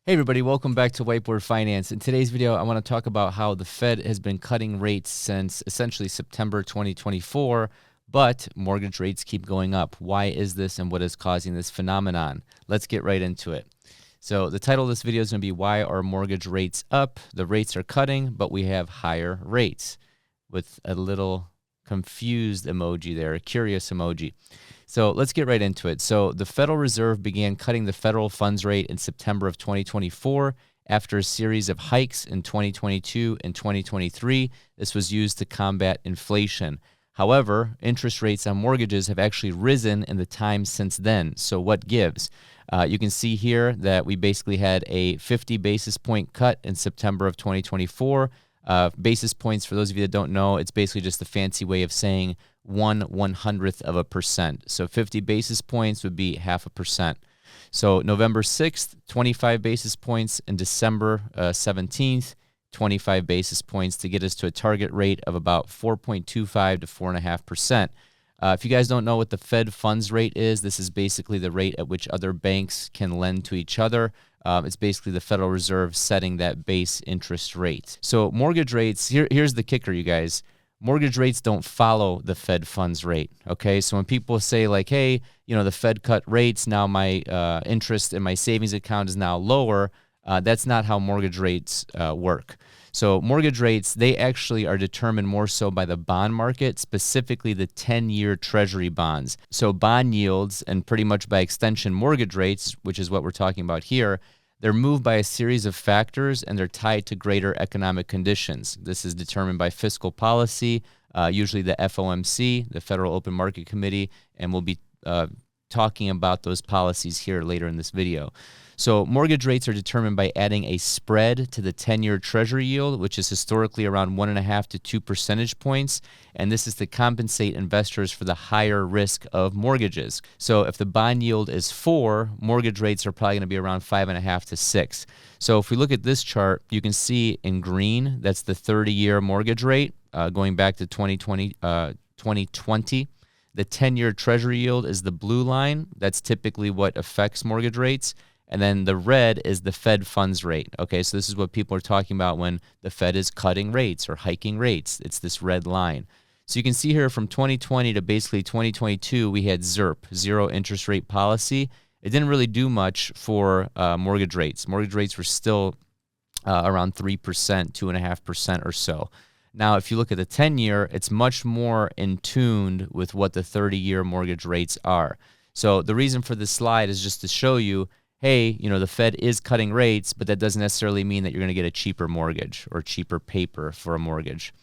Hey everybody, welcome back to Whiteboard Finance. In today's video, I want to talk about how the Fed has been cutting rates since essentially September 2024, but mortgage rates keep going up. Why is this and what is causing this phenomenon? Let's get right into it. So the title of this video is going to be Why Are Mortgage Rates Up? The rates are cutting, but we have higher rates, with a little confused emoji there, a curious emoji. So let's get right into it. So the Federal Reserve began cutting the federal funds rate in September of 2024 after a series of hikes in 2022 and 2023. This was used to combat inflation. However, interest rates on mortgages have actually risen in the time since then. So what gives? You can see here that we basically had a 50 basis point cut in September of 2024. Basis points, for those of you that don't know, it's basically just a fancy way of saying 1/100th of a percent. So 50 basis points would be 0.5%. So November 6th, 25 basis points, and December 17th, 25 basis points to get us to a target rate of about 4.25 to 4.5%. If you guys don't know what the Fed funds rate is, this is basically the rate at which other banks can lend to each other. It's basically the Federal Reserve setting that base interest rate. So mortgage rates, here's the kicker, you guys. Mortgage rates don't follow the Fed funds rate, okay? So when people say like, hey, the Fed cut rates, now my interest in my savings account is now lower, that's not how mortgage rates work. So mortgage rates, they actually are determined more so by the bond market, specifically the 10-year Treasury bonds. So bond yields, and pretty much by extension mortgage rates, which is what we're talking about here, they're moved by a series of factors, and they're tied to greater economic conditions. This is determined by fiscal policy, usually the FOMC, the Federal Open Market Committee, and we'll be talking about those policies here later in this video. So mortgage rates are determined by adding a spread to the 10-year Treasury yield, which is historically around 1.5 to 2 percentage points, and this is to compensate investors for the higher risk of mortgages. So if the bond yield is 4, mortgage rates are probably going to be around 5.5 to 6. So if we look at this chart, you can see in green, that's the 30-year mortgage rate going back to 2020. The 10-year Treasury yield is the blue line. That's typically what affects mortgage rates. And then the red is the Fed funds rate. Okay, so this is what people are talking about when the Fed is cutting rates or hiking rates. It's this red line. So you can see here from 2020 to basically 2022, we had ZIRP, zero interest rate policy. It didn't really do much for mortgage rates. Mortgage rates were still around 3%, 2.5% or so. Now, if you look at the 10-year, it's much more in tune with what the 30-year mortgage rates are. So the reason for this slide is just to show you, hey, the Fed is cutting rates, but that doesn't necessarily mean that you're going to get a cheaper mortgage or cheaper paper for a mortgage.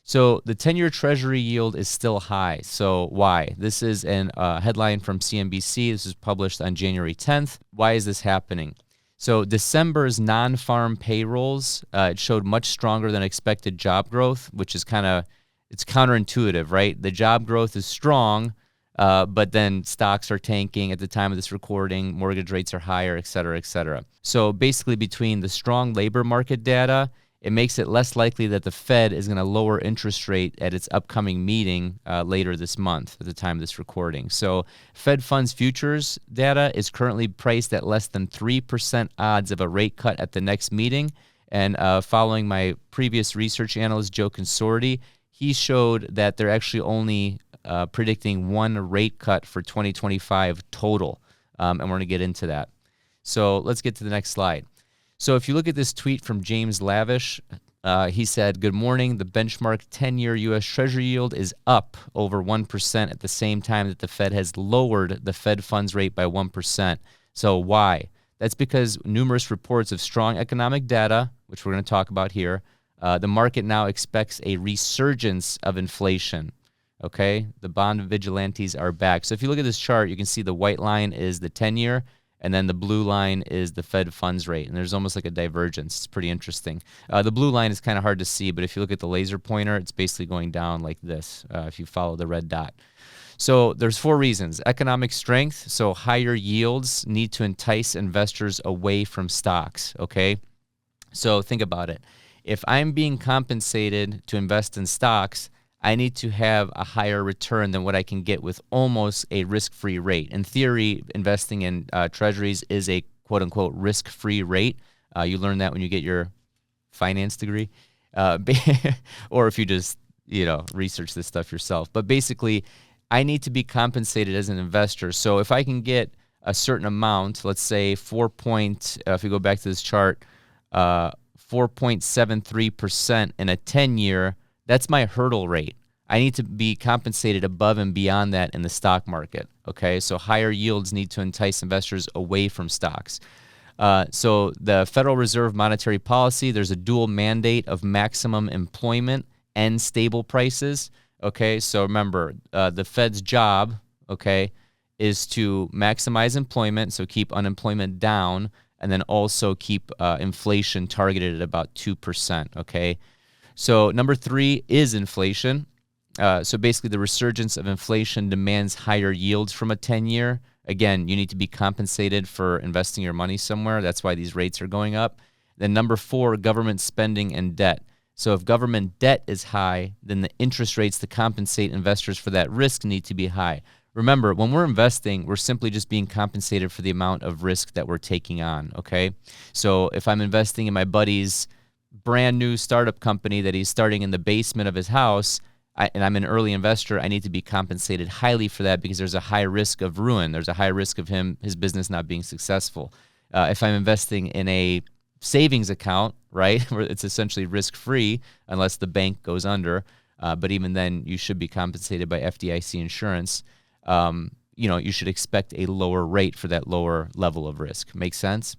So the 10-year Treasury yield is still high. So why? This is a headline from CNBC. This is published on January 10th. Why is this happening? So December's non-farm payrolls, it showed much stronger than expected job growth, which is it's counterintuitive, right? The job growth is strong, but then stocks are tanking at the time of this recording, mortgage rates are higher, et cetera, et cetera. So basically between the strong labor market data, it makes it less likely that the Fed is going to lower interest rate at its upcoming meeting later this month at the time of this recording. So Fed funds futures data is currently priced at less than 3% odds of a rate cut at the next meeting. And following my previous research analyst, Joe Consorti, he showed that they're actually only predicting one rate cut for 2025 total, and we're going to get into that. So let's get to the next slide. So if you look at this tweet from James Lavish, he said, "Good morning. The benchmark 10-year U.S. Treasury yield is up over 1% at the same time that the Fed has lowered the Fed funds rate by 1%. So why? That's because numerous reports of strong economic data, which we're going to talk about here, the market now expects a resurgence of inflation." Okay, the bond vigilantes are back. So if you look at this chart, you can see the white line is the 10-year, and then the blue line is the Fed funds rate, and there's almost like a divergence. It's pretty interesting. The blue line is kind of hard to see, but if you look at the laser pointer, it's basically going down like this if you follow the red dot. So there's 4 reasons. Economic strength, so higher yields need to entice investors away from stocks, okay? So think about it. If I'm being compensated to invest in stocks, I need to have a higher return than what I can get with almost a risk-free rate. In theory, investing in treasuries is a quote unquote risk-free rate. You learn that when you get your finance degree, or if you just, research this stuff yourself. But basically, I need to be compensated as an investor. So if I can get a certain amount, let's say if we go back to this chart, 4.73% in a 10-year, that's my hurdle rate. I need to be compensated above and beyond that in the stock market, okay? So higher yields need to entice investors away from stocks. So the Federal Reserve monetary policy, there's a dual mandate of maximum employment and stable prices, okay? So remember, the Fed's job, okay, is to maximize employment, so keep unemployment down, and then also keep inflation targeted at about 2%, okay? So number 3 is inflation. So basically the resurgence of inflation demands higher yields from a 10-year. Again, you need to be compensated for investing your money somewhere. That's why these rates are going up. Then number 4, government spending and debt. So if government debt is high, then the interest rates to compensate investors for that risk need to be high. Remember, when we're investing, we're simply just being compensated for the amount of risk that we're taking on, okay? So if I'm investing in my buddy's brand new startup company that he's starting in the basement of his house, and I'm an early investor, I need to be compensated highly for that because there's a high risk of ruin. There's a high risk of his business not being successful. If I'm investing in a savings account, right, where it's essentially risk-free unless the bank goes under, but even then you should be compensated by FDIC insurance. You should expect a lower rate for that lower level of risk. Makes sense?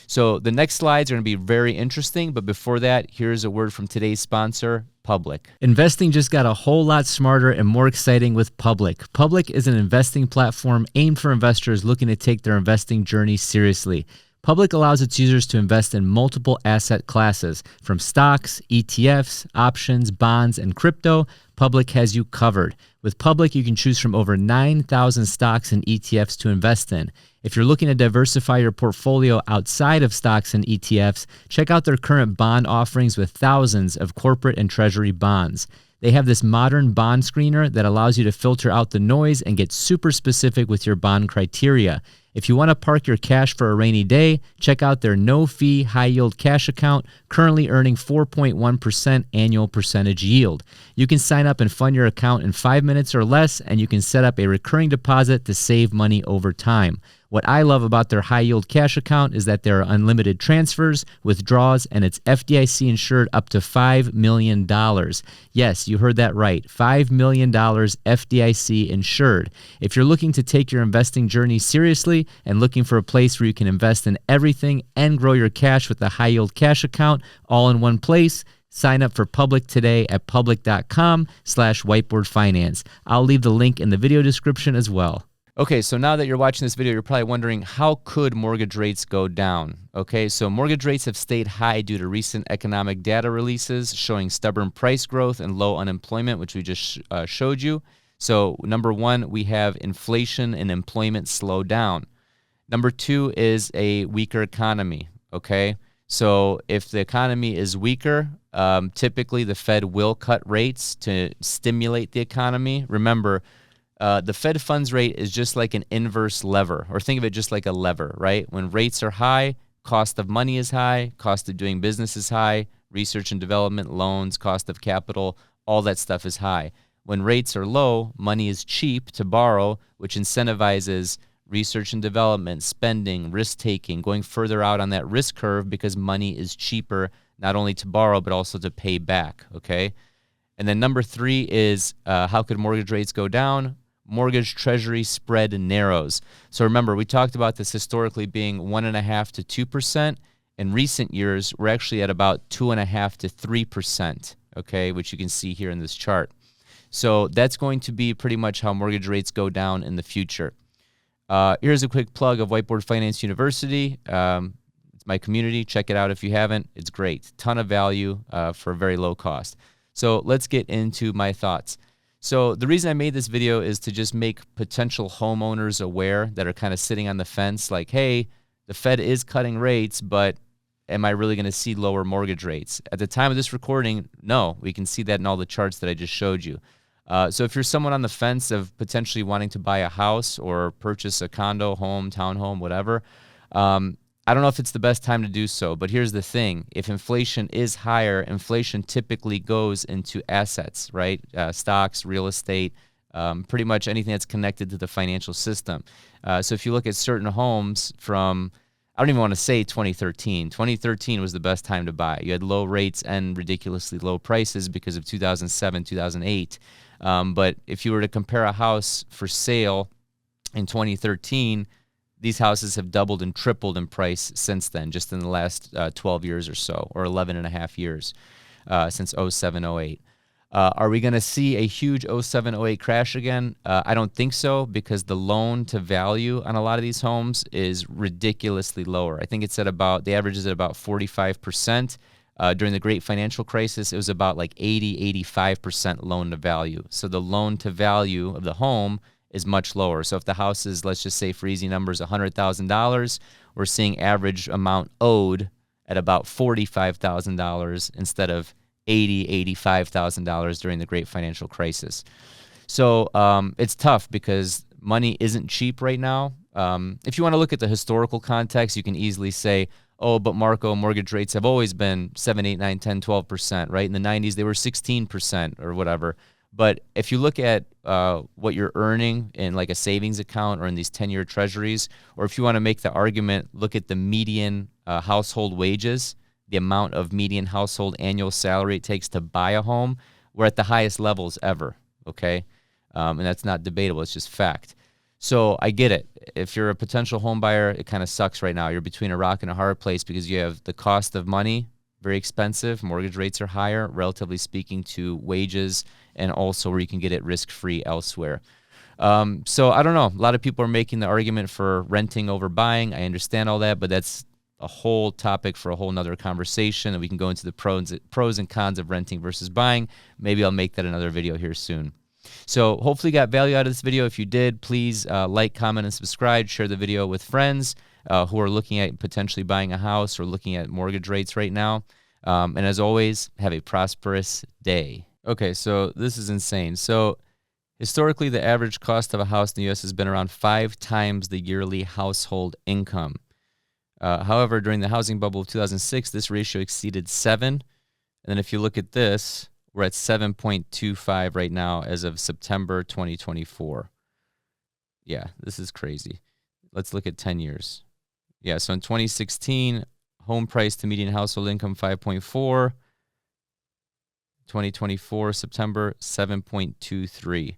So the next slides are going to be very interesting, but before that, here's a word from today's sponsor, Public. Investing just got a whole lot smarter and more exciting with Public. Public is an investing platform aimed for investors looking to take their investing journey seriously. Public allows its users to invest in multiple asset classes, from stocks, ETFs, options, bonds, and crypto. Public has you covered. With Public, you can choose from over 9,000 stocks and ETFs to invest in. If you're looking to diversify your portfolio outside of stocks and ETFs, check out their current bond offerings with thousands of corporate and treasury bonds. They have this modern bond screener that allows you to filter out the noise and get super specific with your bond criteria. If you want to park your cash for a rainy day, check out their no-fee high-yield cash account, currently earning 4.1% annual percentage yield. You can sign up and fund your account in 5 minutes or less, and you can set up a recurring deposit to save money over time. What I love about their high-yield cash account is that there are unlimited transfers, withdrawals, and it's FDIC insured up to $5 million. Yes, you heard that right, $5 million FDIC insured. If you're looking to take your investing journey seriously and looking for a place where you can invest in everything and grow your cash with the high-yield cash account all in one place, sign up for Public today at public.com/whiteboardfinance. I'll leave the link in the video description as well. Okay, so now that you're watching this video, you're probably wondering, how could mortgage rates go down? Okay, so mortgage rates have stayed high due to recent economic data releases showing stubborn price growth and low unemployment, which we just showed you. So number 1, we have inflation and employment slow down. Number 2 is a weaker economy, okay? So if the economy is weaker, typically the Fed will cut rates to stimulate the economy. Remember, the Fed funds rate is just like an inverse lever, or think of it just like a lever, right? When rates are high, cost of money is high, cost of doing business is high, research and development, loans, cost of capital, all that stuff is high. When rates are low, money is cheap to borrow, which incentivizes research and development, spending, risk-taking, going further out on that risk curve because money is cheaper not only to borrow but also to pay back, okay? And then number 3 is how could mortgage rates go down? Mortgage treasury spread narrows. So remember, we talked about this historically being 1.5% to 2%. In recent years, we're actually at about 2.5% to 3%, okay, which you can see here in this chart. So that's going to be pretty much how mortgage rates go down in the future. Here's a quick plug of Whiteboard Finance University. It's my community. Check it out if you haven't. It's great. Ton of value for a very low cost. So let's get into my thoughts. So the reason I made this video is to just make potential homeowners aware that are kind of sitting on the fence like, hey, the Fed is cutting rates, but am I really going to see lower mortgage rates? At the time of this recording, no. We can see that in all the charts that I just showed you. So if you're someone on the fence of potentially wanting to buy a house or purchase a condo, home, townhome, whatever, I don't know if it's the best time to do so, but here's the thing. If inflation is higher, inflation typically goes into assets, right? Stocks, real estate, pretty much anything that's connected to the financial system. So if you look at certain homes from, I don't even want to say 2013. 2013 was the best time to buy. You had low rates and ridiculously low prices because of 2007, 2008. But if you were to compare a house for sale in 2013, these houses have doubled and tripled in price since then, just in the last 12 years or so, or 11 and a half years since 07, 08. Are we going to see a huge 07, 08 crash again? I don't think so, because the loan to value on a lot of these homes is ridiculously lower. I think it's at about, the average is at about 45%. During the great financial crisis, it was about like 80, 85% loan to value. So the loan to value of the home is much lower. So if the house is, let's just say for easy numbers, $100,000, we're seeing average amount owed at about $45,000 instead of $80,000, $85,000 during the great financial crisis. So it's tough because money isn't cheap right now. If you want to look at the historical context, you can easily say, oh, but Marco, mortgage rates have always been 7, 8, 9, 10, 12%, right? In the 90s, they were 16% or whatever. But if you look at what you're earning in like a savings account or in these 10-year treasuries, or if you want to make the argument, look at the median household wages, the amount of median household annual salary it takes to buy a home, we're at the highest levels ever, okay? And that's not debatable. It's just fact. So I get it. If you're a potential home buyer, it kind of sucks right now. You're between a rock and a hard place because you have the cost of money, very expensive. Mortgage rates are higher, relatively speaking, to wages, and also where you can get it risk-free elsewhere. So I don't know. A lot of people are making the argument for renting over buying. I understand all that, but that's a whole topic for a whole nother conversation, and we can go into the pros and cons of renting versus buying. Maybe I'll make that another video here soon. So hopefully you got value out of this video. If you did, please like, comment, and subscribe. Share the video with friends who are looking at potentially buying a house or looking at mortgage rates right now. And as always, have a prosperous day. Okay, so this is insane. So historically, the average cost of a house in the U.S. has been around 5 times the yearly household income. However, during the housing bubble of 2006, this ratio exceeded 7. And then if you look at this, we're at 7.25 right now as of September 2024. Yeah, this is crazy. Let's look at 10 years. Yeah, so in 2016, home price to median household income 5.4. 2024, September, 7.23.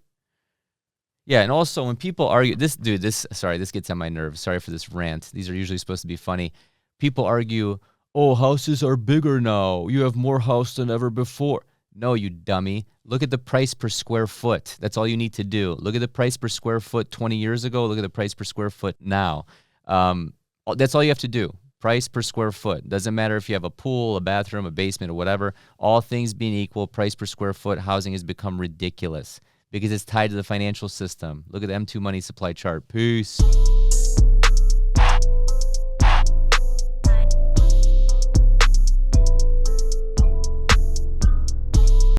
Yeah, and also when people argue, this gets on my nerves. Sorry for this rant. These are usually supposed to be funny. People argue, oh, houses are bigger now. You have more house than ever before. No, you dummy. Look at the price per square foot. That's all you need to do. Look at the price per square foot 20 years ago. Look at the price per square foot now. That's all you have to do. Price per square foot. Doesn't matter if you have a pool, a bathroom, a basement, or whatever. All things being equal, price per square foot, housing has become ridiculous because it's tied to the financial system. Look at the M2 money supply chart. Peace.